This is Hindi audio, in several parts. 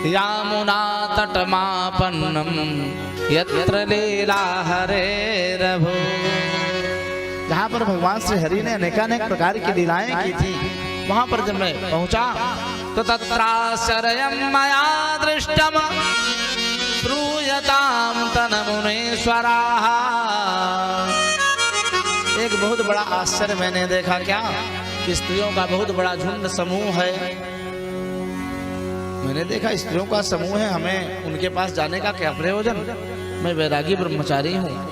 यामुना तटमापन्नम यत्र लीला हरेरभो। जहाँ पर भगवान श्री हरि ने अनेकानेक प्रकार की लीलाएं की थी, वहां पर जब मैं पहुंचा तो तत्राश्चर्यं मया दृष्टम श्रूयतां तन्मुनीश्वराः। एक बहुत बड़ा आश्चर्य मैंने देखा, क्या कि स्त्रियों का बहुत बड़ा झुंड समूह है। मैंने देखा स्त्रियों का समूह है, हमें उनके पास जाने का क्या प्रयोजन। मैं वैरागी ब्रह्मचारी हूँ।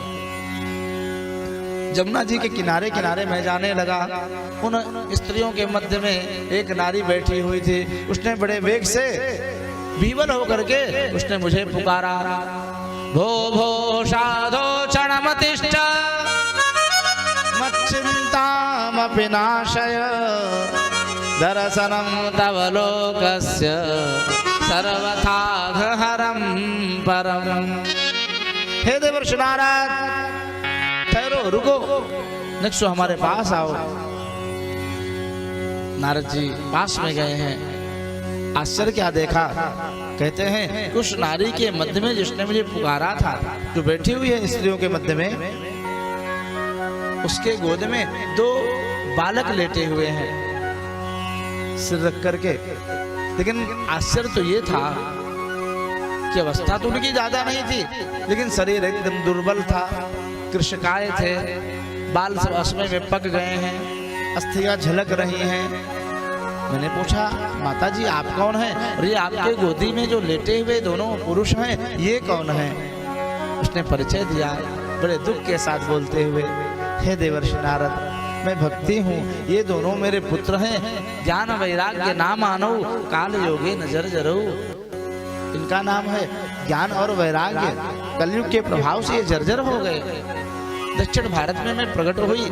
जमुना जी के किनारे किनारे मैं जाने लगा। उन स्त्रियों के मध्य में एक नारी बैठी हुई थी। उसने बड़े वेग से विवल होकर के उसने मुझे पुकारा, भो भो साधो क्षणमतिष्ठ मच्चिन्तामपि नाशय दर्शनं तव लोकस्य सर्वथाघहरं परम। हे देवर्षि नारद, ठहरो, रुको, निक्षु हमारे पास आओ। नारद जी पास में गए हैं। आश्चर्य क्या देखा, कहते हैं उस नारी के मध्य में जिसने मुझे पुकारा था, जो बैठी हुई है स्त्रियों के मध्य में, उसके गोद में दो बालक लेटे हुए हैं सिर रख करके। लेकिन आश्चर्य तो ये था कि अवस्था तो उनकी ज्यादा नहीं थी, लेकिन शरीर एकदम दुर्बल था, कृशकाय थे, बाल सब असमय में पक गए हैं, अस्थियां झलक रही हैं। मैंने पूछा, माता जी आप कौन हैं? और ये आपके गोदी में जो लेटे हुए दोनों पुरुष हैं, ये कौन हैं? उसने परिचय दिया बड़े दुख के साथ बोलते हुए, हे देवर्षि नारद, मैं भक्ति हूँ, ये दोनों मेरे पुत्र हैं। ज्ञान वैराग्य नाम आनो काल योगे नजर जरो। इनका नाम है ज्ञान और वैराग्य। कलयुग के प्रभाव से ये जर्जर हो गए। दक्षिण भारत में मैं प्रकट हुई,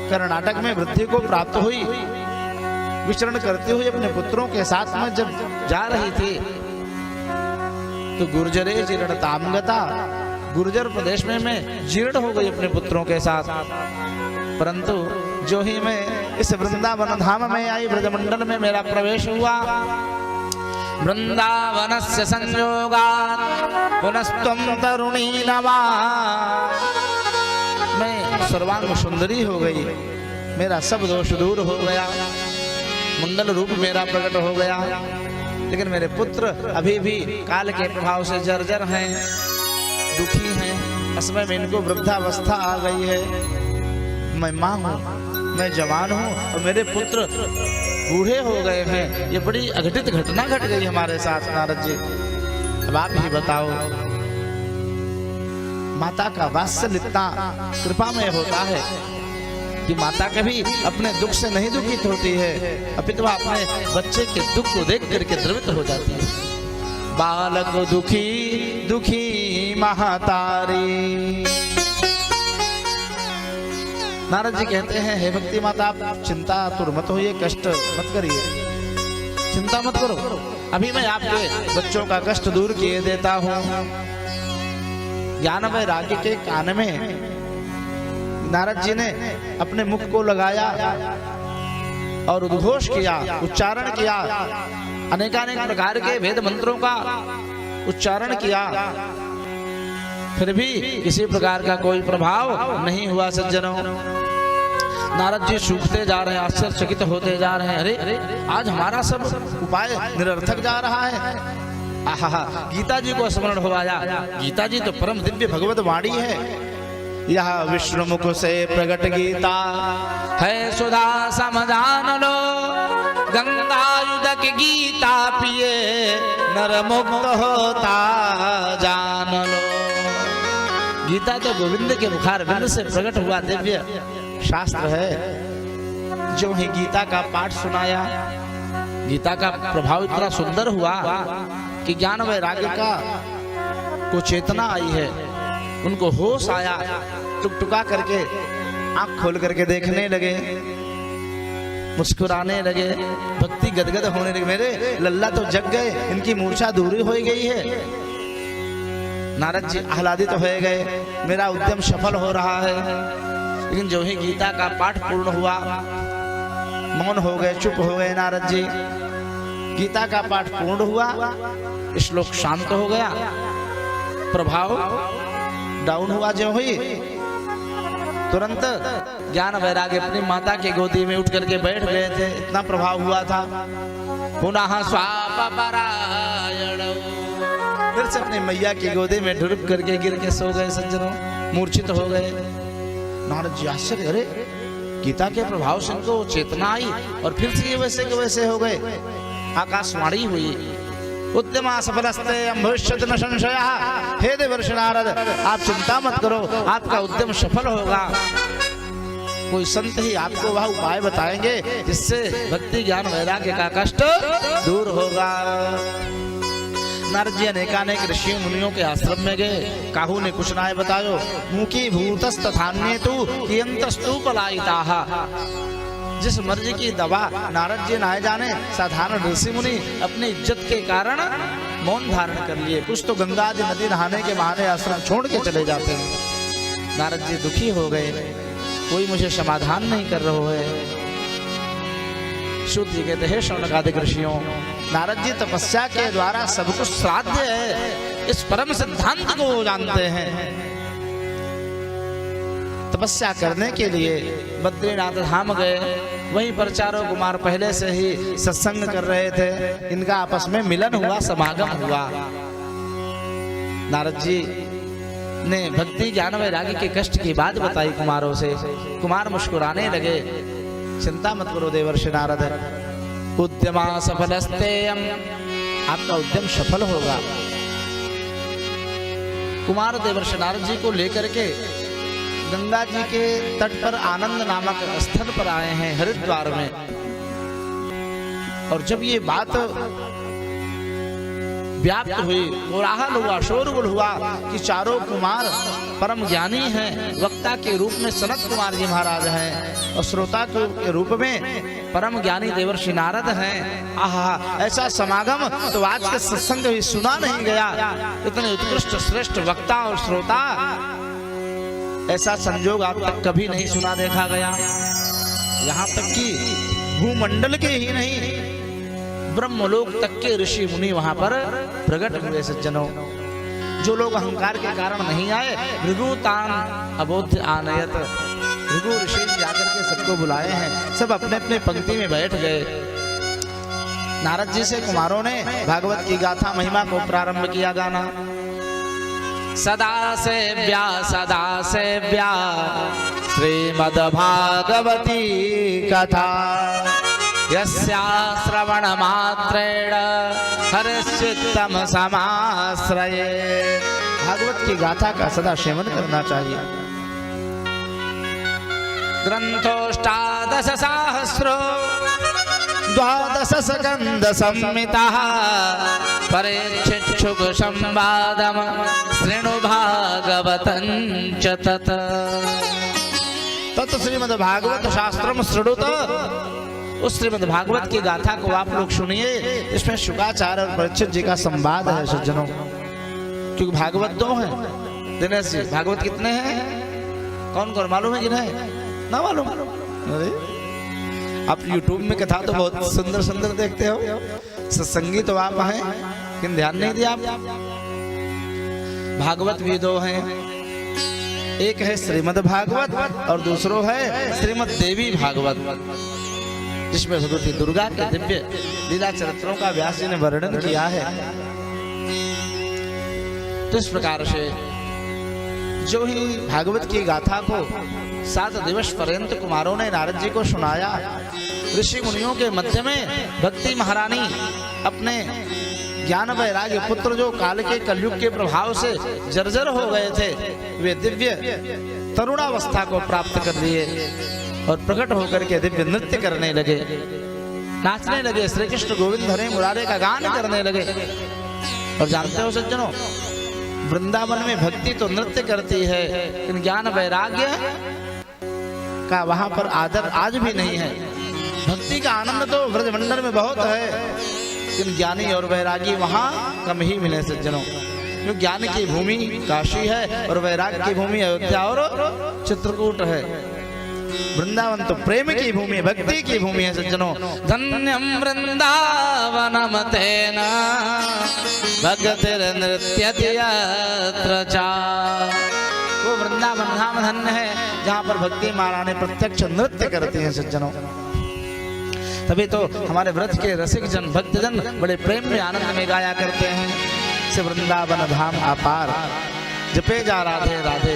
कर्नाटक में वृद्धि को प्राप्त हुई। विचरण करते हुए अपने पुत्रों के साथ में जब जा रही थी तो गुर्जरे जीर्णताम गता, गुर्जर प्रदेश में मैं जीर्ण हो गई अपने पुत्रों के साथ। परंतु जो ही मैं इस वृंदावन धाम में आई, ब्रजमंडल में मेरा प्रवेश हुआ, वृंदावनस्य संयोगात् पुनस्त्वं तरुणी नवा। मैं सर्वांग सुंदरी हो गई, मेरा सब दोष दूर हो गया, मंगल रूप मेरा प्रकट हो गया। लेकिन मेरे पुत्र अभी भी काल के प्रभाव से जर्जर हैं, दुखी हैं। असमय में इनको वृद्धावस्था आ गई है। मैं माँ हूँ, मैं जवान हूँ और मेरे पुत्र बूढ़े हो गए हैं। ये बड़ी अघटित घटना घट गई हमारे साथ नारद जी। अब आप ही बताओ, माता का वात्सल्य इतना कृपामय होता है कि माता कभी अपने दुख से नहीं दुखित होती है, अपितु अपने बच्चे के दुख को देख करके द्रवित हो जाती है। बालक दुखी दुखी महतारी। नारद जी कहते हैं, हे भक्ति माता, आप चिंता तुर मत होइए, कष्ट मत करिए, चिंता मत करो। अभी मैं आपके बच्चों का कष्ट दूर किए देता हूँ। ज्ञान वैराग्य के कान में नारद जी ने अपने मुख को लगाया और उद्घोष किया, उच्चारण किया, अनेकानेक प्रकार के वेद मंत्रों का उच्चारण किया। फिर भी किसी प्रकार का कोई प्रभाव नहीं हुआ। सज्जनों, नारद जी सूखते जा रहे हैं, आश्चर्यचकित होते जा रहे हैं। अरे आज हमारा सब उपाय निरर्थक जा रहा है। आहा, गीता जी को स्मरण हो आया। गीता जी तो परम दिव्य भगवत वाणी है। यह विष्णु मुख से प्रकट गीता है, सुधा समझान लो, गंगायुधक गीता पिए नर मुक्त होता जान लो। गीता तो गोविंद के मुखार बिंद से प्रकट हुआ दिव्य शास्त्र है। जो ही गीता का पाठ सुनाया, गीता का प्रभाव इतना सुंदर हुआ कि ज्ञान वैराग्य का को चेतना आई है, उनको होश आया, टुकटुका करके आंख खोल करके देखने लगे, मुस्कुराने लगे, भक्ति गदगद होने लगे। मेरे लल्ला तो जग गए, इनकी मूर्छा दूरी हो गई है। नारद जी आह्लादित तो हो गए, मेरा उद्यम सफल हो रहा है। लेकिन जो ही गीता का पाठ पूर्ण हुआ, मौन हो गए, चुप हो गए नारद जी। गीता का पाठ पूर्ण हुआ, श्लोक शांत हो गया, प्रभाव डाउन हुआ जो हुई, तुरंत ज्ञान वैराग्य अपनी माता की गोदी में उठ करके बैठ गए थे, इतना प्रभाव हुआ था। पुनः स्वापरायण, फिर से अपनी मैया की गोदी में ढुक करके गिर के सो गए सज्जनों, मूर्छित हो गए। नारद जी आश्चर्य, अरे गीता के प्रभाव से इनको चेतना आई और फिर से वैसे के वैसे हो गए। आकाशवाणी हुई, उद्यमा सफलस्ते भविष्यति न संशयः। हे देवर्षि नारद, आप चिंता मत करो, आपका उद्यम सफल होगा। कोई संत ही आपको वह उपाय बताएंगे जिससे भक्ति ज्ञान वैराग्य का कष्ट दूर होगा। नारद जी अनेकानेक ऋषियों मुनियों के आश्रम में गए, काहू ने कुछ नाय बतायो। मुखी भूतस्तथान्ये तु कियंतस्तु पलायिताः। जिस मर्जी की दवा नारद जी नाय जाने, साधारण ऋषि मुनि अपनी इज्जत के कारण मौन धारण कर लिए। कुछ तो गंगा जी नदी नहाने के बहाने आश्रम छोड़ के चले जाते हैं। नारद जी दुखी हो गए, कोई मुझे समाधान नहीं कर रहा है। शुद्ध जी कहते हैं, शौनकादिक ऋषियों, नारद जी तपस्या के द्वारा सब कुछ साध्य है, इस परम सिद्धांत को वो जानते हैं। तपस्या करने के लिए बद्रीनाथ धाम गए, वहीं पर चारों कुमार पहले से ही सत्संग कर रहे थे, इनका आपस में मिलन हुआ, समागम हुआ। नारद जी ने भक्ति ज्ञान वैराग्य के कष्ट की बात बताई कुमारों से। कुमार मुस्कुराने लगे, चिंता मत करो देवर्षि नारद, उद्यमा सफलस्तेयम, आपका उद्यम सफल होगा। कुमार देवर्षि नारद जी को लेकर के गंगा जी के तट पर आनंद नामक स्थल पर आए हैं, हरिद्वार में। और जब ये बात व्याप्त हुई, कोलाहल हुआ, शोरगुल हुआ कि चारों कुमार परम ज्ञानी हैं, वक्ता के रूप में सनत कुमार जी महाराज हैं और श्रोता के रूप में परम ज्ञानी देवर्षि नारद हैं। आहा, ऐसा समागम तो आज के सत्संग भी सुना नहीं गया। इतने उत्कृष्ट श्रेष्ठ वक्ता और श्रोता, ऐसा संजोग आप तक कभी नहीं सुना देखा गया। यहाँ तक कि भूमंडल के ही नहीं, ब्रह्मलोक तक के ऋषि मुनि वहां पर प्रकट हुए सज्जनों। जो लोग अहंकार के कारण नहीं आए, भृगुतान अबोध्य आनयत, भृगु ऋषि जाकर के सबको बुलाए हैं, सब अपने अपने पंक्ति में बैठ गए। नारद जी से कुमारों ने भागवत की गाथा महिमा को प्रारंभ किया गाना। सदा सेव्या श्रीमद् भागवती कथा, यस्या श्रवण मात्रेण हर्षितम समाश्रये। भागवत की गाथा का सदा सेवन करना चाहिए। ग्रंथोष्टादश सहस्रो 12 स्कंद संहिताः, परेच्छिक्षुक संवादम शृणु भागवतं च तत्। तत् श्रीमद् भागवत शास्त्रम शृणुत, उस श्रीमद् भागवत की गाथा को आप लोग सुनिए। इसमें शुकाचार्य और परीक्षित जी का संवाद है सज्जनों, क्योंकि भागवत 2 हैं। दिनेश जी, भागवत कितने हैं? कौन कौन मालूम है कि नहीं? ना मालूम? अरे आप YouTube में कथा तो बहुत सुंदर सुंदर देखते हो, सत्संगी तो आप हैं, लेकिन ध्यान नहीं दिया आप। भागवत भी 2 हैं, एक है श्रीमद् भागवत और दूसरो है श्रीमद् देवी भागवत, जिसमें भगवती दुर्गा के दिव्य लीला चरित्रों का व्यास जी ने वर्णन किया है। तो इस प्रकार से जो ही भागवत की गाथा को 7 दिवस पर्यंत कुमारों ने नारद जी को सुनाया, ऋषि मुनियों के मध्य में भक्ति महारानी अपने ज्ञान वैराग्य पुत्र जो काल के कलयुग के प्रभाव से जर्जर हो गए थे, वे दिव्य तरुणावस्था को प्राप्त कर लिए और प्रकट होकर के दिव्य नृत्य करने लगे, नाचने लगे, श्री कृष्ण गोविंद हरे मुरारे का गान करने लगे। और जानते हो सज्जनों, वृंदावन में भक्ति तो नृत्य करती है, लेकिन ज्ञान वैराग्य का वहां पर आदर आज भी नहीं है। भक्ति का आनंद तो ब्रजमंडल में बहुत है, लेकिन ज्ञानी और वैरागी वहां कम ही मिले सज्जनों। क्योंकि ज्ञान की भूमि काशी है और वैराग्य की भूमि अयोध्या और चित्रकूट है। वृंदावन तो प्रेम की भूमि है, भक्ति की भूमि है सज्जनों। धन्यम वृंदावनम तेना भक्तिर नृत्यति यत्र चा। वो वृंदावन धाम धन्य है जहाँ पर भक्ति महारानी प्रत्यक्ष नृत्य करती हैं सज्जनों। तभी तो हमारे व्रत के रसिक जन भक्तजन बड़े प्रेम में आनंद में गाया करते हैं। से वृंदावन धाम अपार, जपे जा राधे राधे।